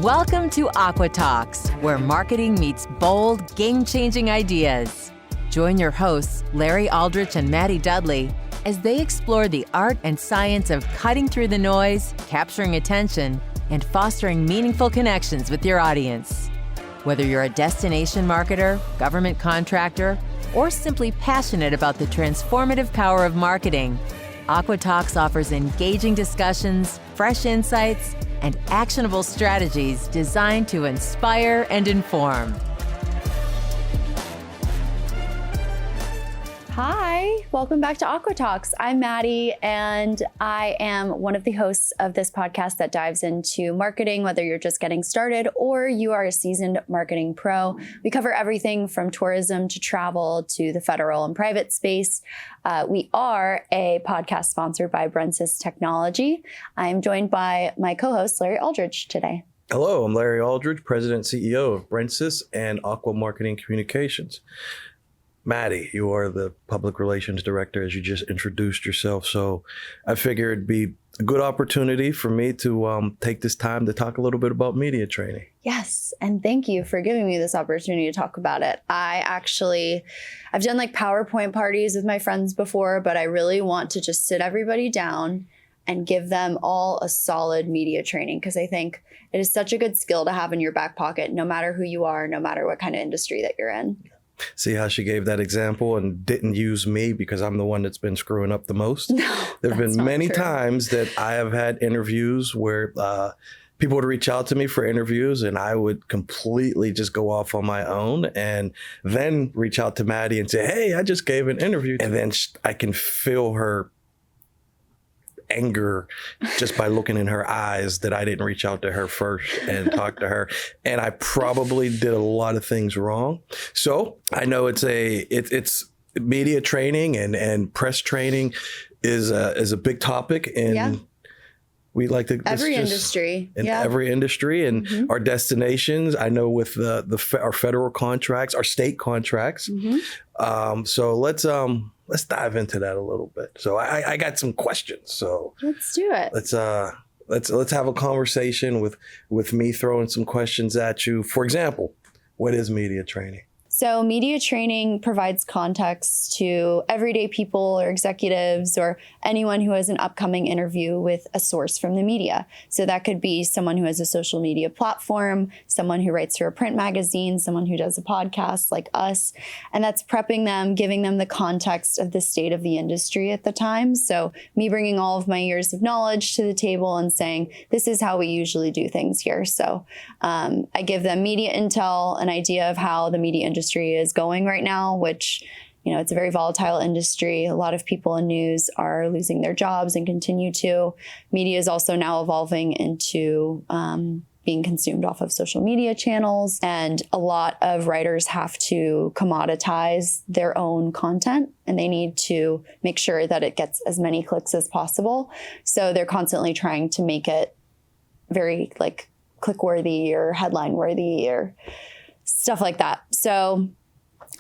Welcome to Aqua Talks, where marketing meets bold, game-changing ideas. Join your hosts, Larry Aldrich and Mady Dudley, as they explore the art and science of cutting through the noise, capturing attention, and fostering meaningful connections with your audience. Whether you're a destination marketer, government contractor, or simply passionate about the transformative power of marketing, Aqua Talks offers engaging discussions, fresh insights, and actionable strategies designed to inspire and inform. Hi, welcome back to Aqua Talks. I'm Mady, and I am one of the hosts of this podcast that dives into marketing, whether you're just getting started or you are a seasoned marketing pro. We cover everything from tourism to travel to the federal and private space. We are a podcast sponsored by Brensis Technology. I'm joined by my co-host, Larry Aldrich, today. Hello, I'm Larry Aldrich, President and CEO of Brensis and Aqua Marketing Communications. Mady, you are the Public Relations Director, as you just introduced yourself. So I figured it'd be a good opportunity for me to take this time to talk a little bit about media training. Yes, and thank you for giving me this opportunity to talk about it. I've done like PowerPoint parties with my friends before, but I really want to just sit everybody down and give them all a solid media training, because I think it is such a good skill to have in your back pocket, no matter who you are, no matter what kind of industry that you're in. See how she gave that example and didn't use me because I'm the one that's been screwing up the most? No, there have been many true. times that I have had interviews where people would reach out to me for interviews and I would completely just go off on my own and then reach out to Mady and say, hey, I just gave an interview. And then I can feel her anger just by looking in her eyes that I didn't reach out to her first and talk to her. And I probably did a lot of things wrong. So I know it's media training and press training is a big topic in we like to every industry every industry and our destinations. I know with our federal contracts, our state contracts. So let's dive into that a little bit. So I got some questions. So let's do it. Let's have a conversation with me throwing some questions at you. For example, what is media training? So media training provides context to everyday people or executives or anyone who has an upcoming interview with a source from the media. So that could be someone who has a social media platform, someone who writes for a print magazine, someone who does a podcast like us. And that's prepping them, giving them the context of the state of the industry at the time. So me bringing all of my years of knowledge to the table and saying, this is how we usually do things here. So I give them media intel, an idea of how the media industry is going right now, which, it's a very volatile industry. A lot of people in news are losing their jobs and continue to. Media is also now evolving into being consumed off of social media channels. And a lot of writers have to commoditize their own content, and they need to make sure that it gets as many clicks as possible. So they're constantly trying to make it very like click-worthy or headline-worthy or stuff like that. So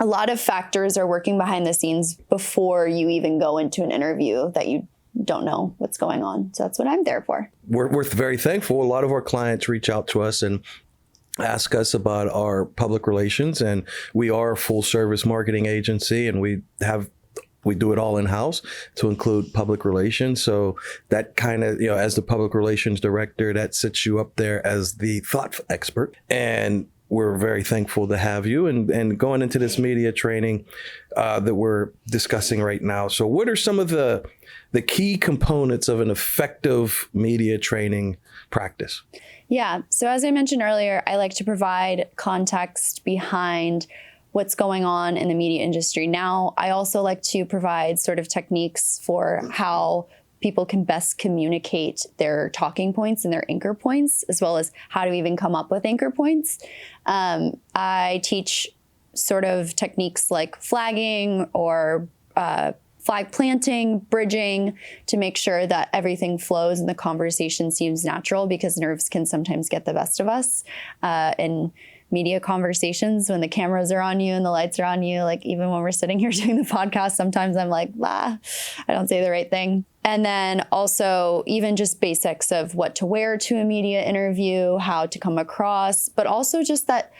a lot of factors are working behind the scenes before you even go into an interview that you don't know what's going on. So that's what I'm there for. We're very thankful. A lot of our clients reach out to us and ask us about our public relations, and we are a full service marketing agency, and we do it all in-house to include public relations. So that kind of, as the public relations director, that sits you up there as the thought expert. And we're very thankful to have you and going into this media training that we're discussing right now. So what are some of the key components of an effective media training practice? Yeah. So as I mentioned earlier, I like to provide context behind what's going on in the media industry now. I also like to provide sort of techniques for how people can best communicate their talking points and their anchor points, as well as how to even come up with anchor points. I teach sort of techniques like flagging or flag planting, bridging, to make sure that everything flows and the conversation seems natural, because nerves can sometimes get the best of us. And media conversations when the cameras are on you and the lights are on you. Like even when we're sitting here doing the podcast, sometimes I'm like, I don't say the right thing. And then also even just basics of what to wear to a media interview, how to come across, but also just that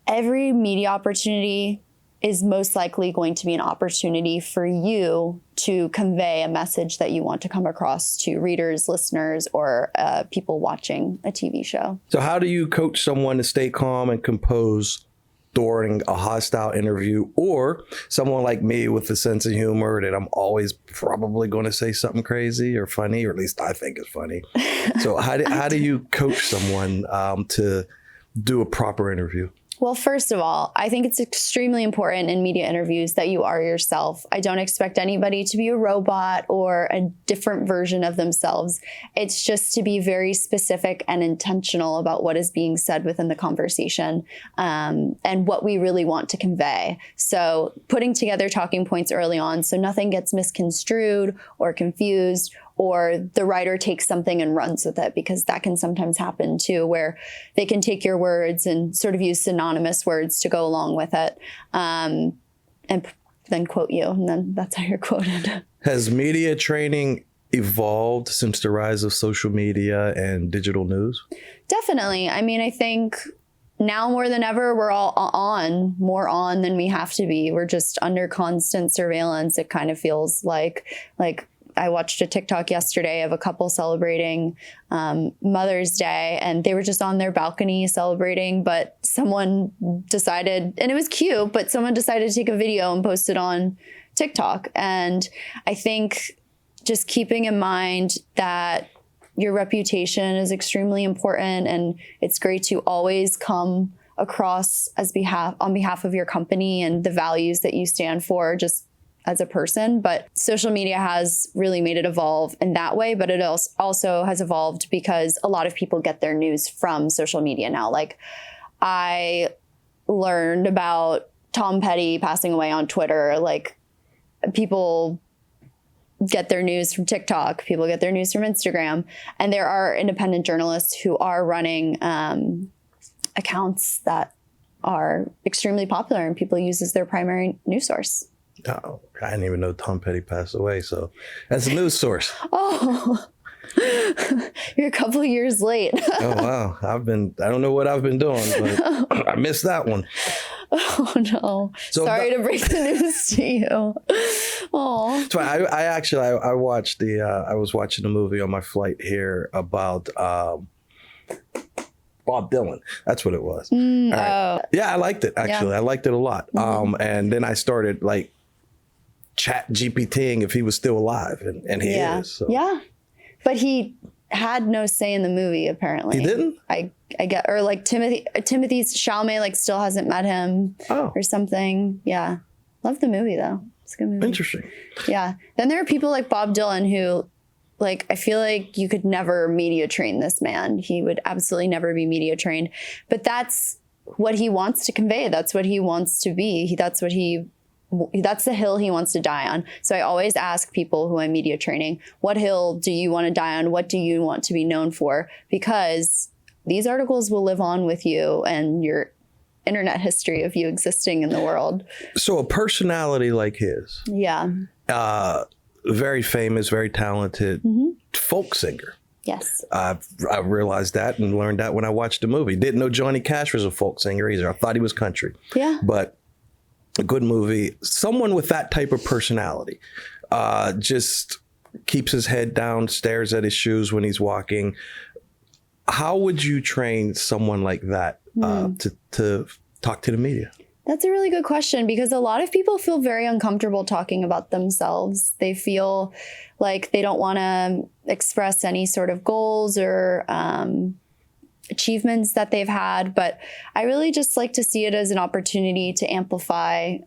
every media opportunity is most likely going to be an opportunity for you to convey a message that you want to come across to readers, listeners, or people watching a TV show. So how do you coach someone to stay calm and composed during a hostile interview, or someone like me with a sense of humor that I'm always probably going to say something crazy or funny, or at least I think is funny. So how do you coach someone to do a proper interview? Well, first of all, I think it's extremely important in media interviews that you are yourself. I don't expect anybody to be a robot or a different version of themselves. It's just to be very specific and intentional about what is being said within the conversation, and what we really want to convey. So putting together talking points early on so nothing gets misconstrued or confused, or the writer takes something and runs with it, because that can sometimes happen too, where they can take your words and sort of use synonymous words to go along with it, and then quote you, and then that's how you're quoted. Has media training evolved since the rise of social media and digital news? Definitely. I mean, I think now more than ever, we're all more on than we have to be. We're just under constant surveillance. It kind of feels like I watched a TikTok yesterday of a couple celebrating Mother's Day, and they were just on their balcony celebrating, but someone decided, and it was cute, but someone decided to take a video and post it on TikTok. And I think just keeping in mind that your reputation is extremely important, and it's great to always come across on behalf of your company and the values that you stand for, just as a person. But social media has really made it evolve in that way, but it also has evolved because a lot of people get their news from social media now. Like I learned about Tom Petty passing away on Twitter. Like people get their news from TikTok, people get their news from Instagram, and there are independent journalists who are running accounts that are extremely popular and people use as their primary news source. Oh, I didn't even know Tom Petty passed away, so that's a news source. Oh, you're a couple of years late. Oh, wow. I don't know what I've been doing, but I missed that one. Oh, no. So sorry to break the news to you. Oh. So I watched I was watching the movie on my flight here about Bob Dylan. That's what it was. Right. Oh. Yeah, I liked it, actually. Yeah. I liked it a lot. And then I started chat GPTing if he was still alive, and he is. So. Yeah. But he had no say in the movie, apparently. He didn't? I get, or Timothy Chalamet still hasn't met him or something. Yeah. Love the movie though. It's a good movie. Interesting. Yeah. Then there are people like Bob Dylan who, I feel like you could never media train this man. He would absolutely never be media trained. But that's what he wants to convey. That's what he wants to be. That's the hill he wants to die on. So I always ask people who I'm media training, what hill do you want to die on? What do you want to be known for? Because these articles will live on with you and your internet history of you existing in the world. So a personality like his. Yeah. Very famous, very talented folk singer. Yes. I realized that and learned that when I watched the movie. Didn't know Johnny Cash was a folk singer either. I thought he was country. Yeah. But a good movie. Someone with that type of personality just keeps his head down, stares at his shoes when he's walking. How would you train someone like that to talk to the media? That's a really good question, because a lot of people feel very uncomfortable talking about themselves. They feel like they don't want to express any sort of goals or achievements that they've had. But I really just like to see it as an opportunity to amplify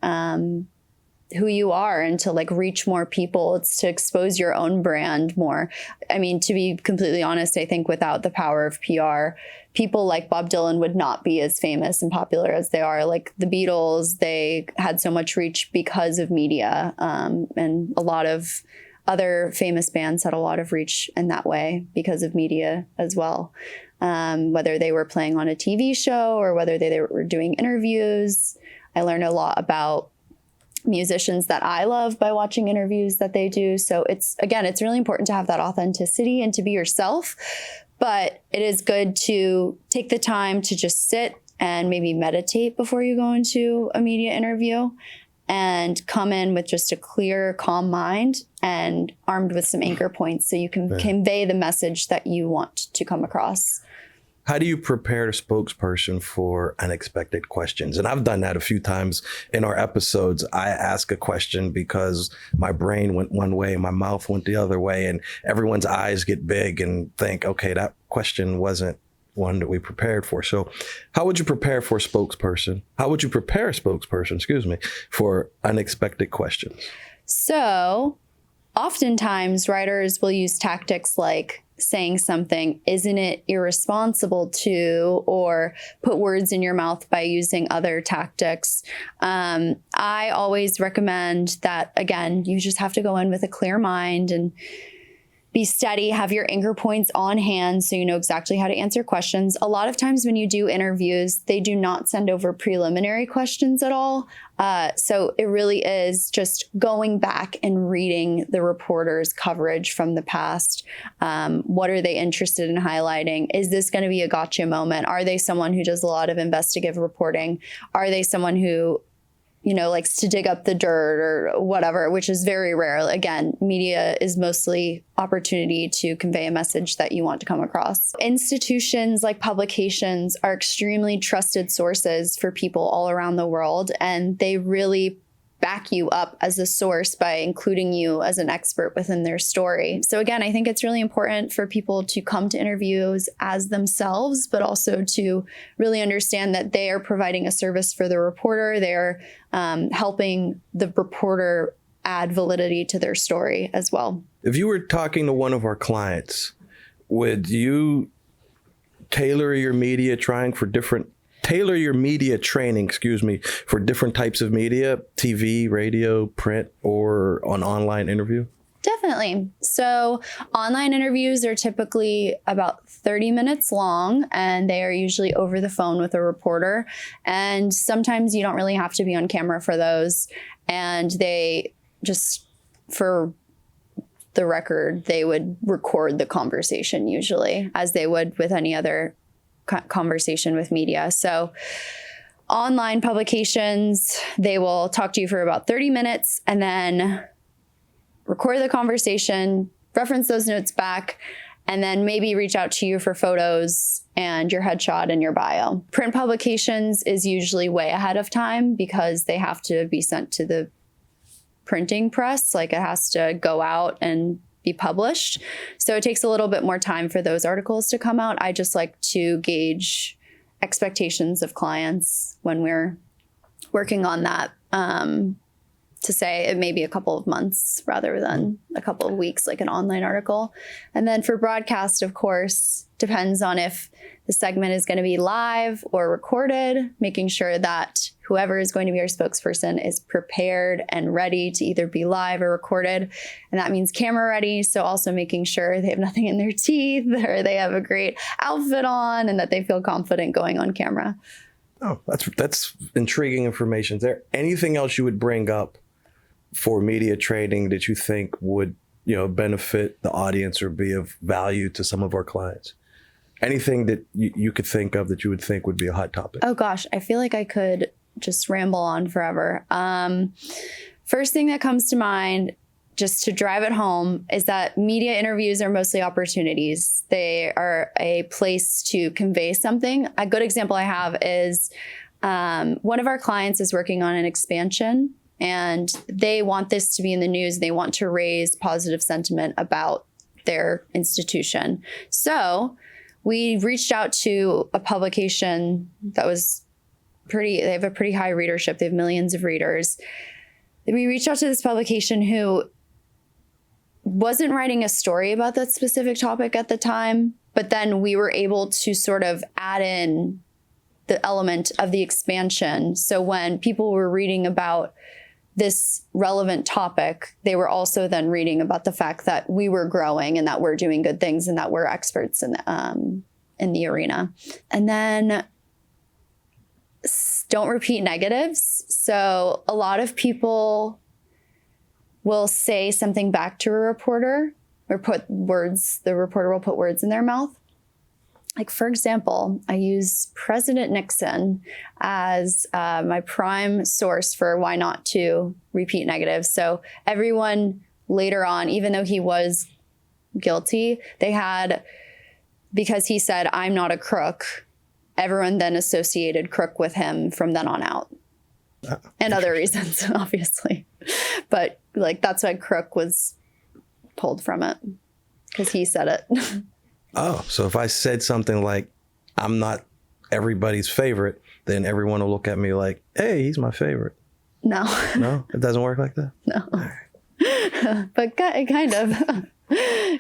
who you are and to reach more people. It's to expose your own brand more. I mean, to be completely honest, I think without the power of PR, people like Bob Dylan would not be as famous and popular as they are. Like the Beatles, they had so much reach because of media, and a lot of other famous bands had a lot of reach in that way because of media as well. whether they were playing on a TV show or whether they were doing interviews. I learned a lot about musicians that I love by watching interviews that they do. So it's really important to have that authenticity and to be yourself. But it is good to take the time to just sit and maybe meditate before you go into a media interview and come in with just a clear, calm mind and armed with some anchor points so you can convey the message that you want to come across. How do you prepare a spokesperson for unexpected questions? And I've done that a few times in our episodes. I ask a question because my brain went one way, my mouth went the other way, and everyone's eyes get big and think, okay, that question wasn't one that we prepared for. So how would you prepare for a spokesperson? How would you prepare a spokesperson, for unexpected questions? So oftentimes writers will use tactics like saying something, isn't it irresponsible to, or put words in your mouth by using other tactics. I always recommend that, again, you just have to go in with a clear mind and be steady, have your anchor points on hand so you know exactly how to answer questions. A lot of times when you do interviews, they do not send over preliminary questions at all. So it really is just going back and reading the reporter's coverage from the past. What are they interested in highlighting? Is this going to be a gotcha moment? Are they someone who does a lot of investigative reporting? Are they someone who likes to dig up the dirt or whatever, which is very rare. Again, media is mostly opportunity to convey a message that you want to come across. Institutions like publications are extremely trusted sources for people all around the world, and they really back you up as a source by including you as an expert within their story. So again, I think it's really important for people to come to interviews as themselves, but also to really understand that they are providing a service for the reporter. They're helping the reporter add validity to their story as well. If you were talking to one of our clients, would you tailor your media training, for different types of media, TV, radio, print, or an online interview? Definitely. So online interviews are typically about 30 minutes long, and they are usually over the phone with a reporter. And sometimes you don't really have to be on camera for those. And they just, for the record, they would record the conversation usually, as they would with any other conversation with media. So online publications, they will talk to you for about 30 minutes and then record the conversation, reference those notes back, and then maybe reach out to you for photos and your headshot and your bio. Print publications is usually way ahead of time because they have to be sent to the printing press. Like, it has to go out and be published. So it takes a little bit more time for those articles to come out. I just like to gauge expectations of clients when we're working on that, to say it may be a couple of months rather than a couple of weeks, like an online article. And then for broadcast, of course, depends on if the segment is going to be live or recorded, making sure that whoever is going to be our spokesperson is prepared and ready to either be live or recorded. And that means camera ready. So also making sure they have nothing in their teeth or they have a great outfit on and that they feel confident going on camera. Oh, that's intriguing information. Is there anything else you would bring up for media training that you think would, benefit the audience or be of value to some of our clients? Anything that you could think of that you would think would be a hot topic? Oh gosh, I feel like I could just ramble on forever. First thing that comes to mind, just to drive it home, is that media interviews are mostly opportunities. They are a place to convey something. A good example I have is one of our clients is working on an expansion, and they want this to be in the news. They want to raise positive sentiment about their institution. So we reached out to a publication that was they have a pretty high readership. They have millions of readers. We reached out to this publication who wasn't writing a story about that specific topic at the time, but then we were able to sort of add in the element of the expansion. So when people were reading about this relevant topic, they were also then reading about the fact that we were growing and that we're doing good things and that we're experts in the arena. And then don't repeat negatives. So a lot of people will say something back to a reporter or the reporter will put words in their mouth. Like, for example, I use President Nixon as my prime source for why not to repeat negatives. So everyone later on, even though he was guilty, because he said, "I'm not a crook," everyone then associated crook with him from then on out. And other reasons, obviously. But like, that's why crook was pulled from it, because he said it. Oh, so if I said something like, "I'm not everybody's favorite," then everyone will look at me like, "Hey, he's my favorite." No. No, it doesn't work like that? No. But kind of.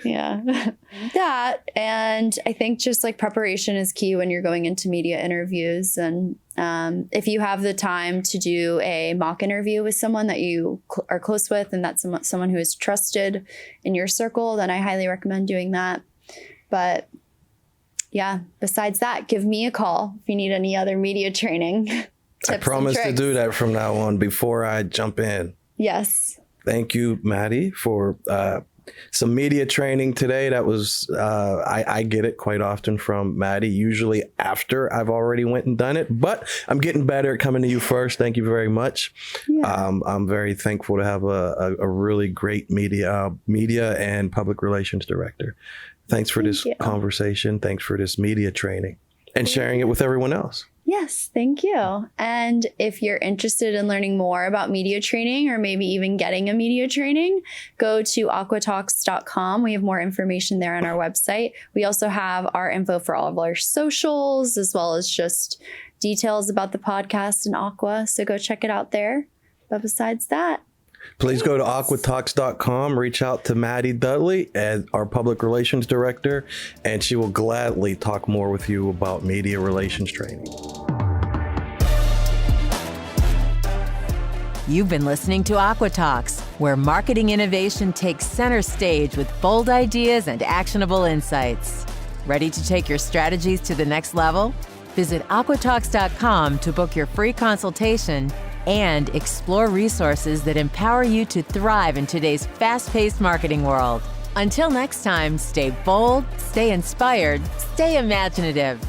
Yeah. That, and I think just like preparation is key when you're going into media interviews. And if you have the time to do a mock interview with someone that you are close with and that's someone who is trusted in your circle, then I highly recommend doing that. But yeah, besides that, give me a call if you need any other media training. I promise to do that from now on before I jump in. Yes. Thank you, Mady, for some media training today. That was, I get it quite often from Mady, usually after I've already went and done it, but I'm getting better at coming to you first. Thank you very much. Yeah. I'm very thankful to have a really great media and public relations director. Thanks for this conversation. Thanks for this media training and sharing it with everyone else. Yes, thank you. And if you're interested in learning more about media training or maybe even getting a media training, go to aquatalks.com. We have more information there on our website. We also have our info for all of our socials, as well as just details about the podcast and Aqua. So go check it out there. But besides that, please go to aquatalks.com, reach out to Mady Dudley, as our public relations director, and she will gladly talk more with you about media relations training. You've been listening to Aqua Talks, where marketing innovation takes center stage with bold ideas and actionable insights. Ready to take your strategies to the next level? Visit aquatalks.com to book your free consultation and explore resources that empower you to thrive in today's fast-paced marketing world. Until next time, stay bold, stay inspired, stay imaginative.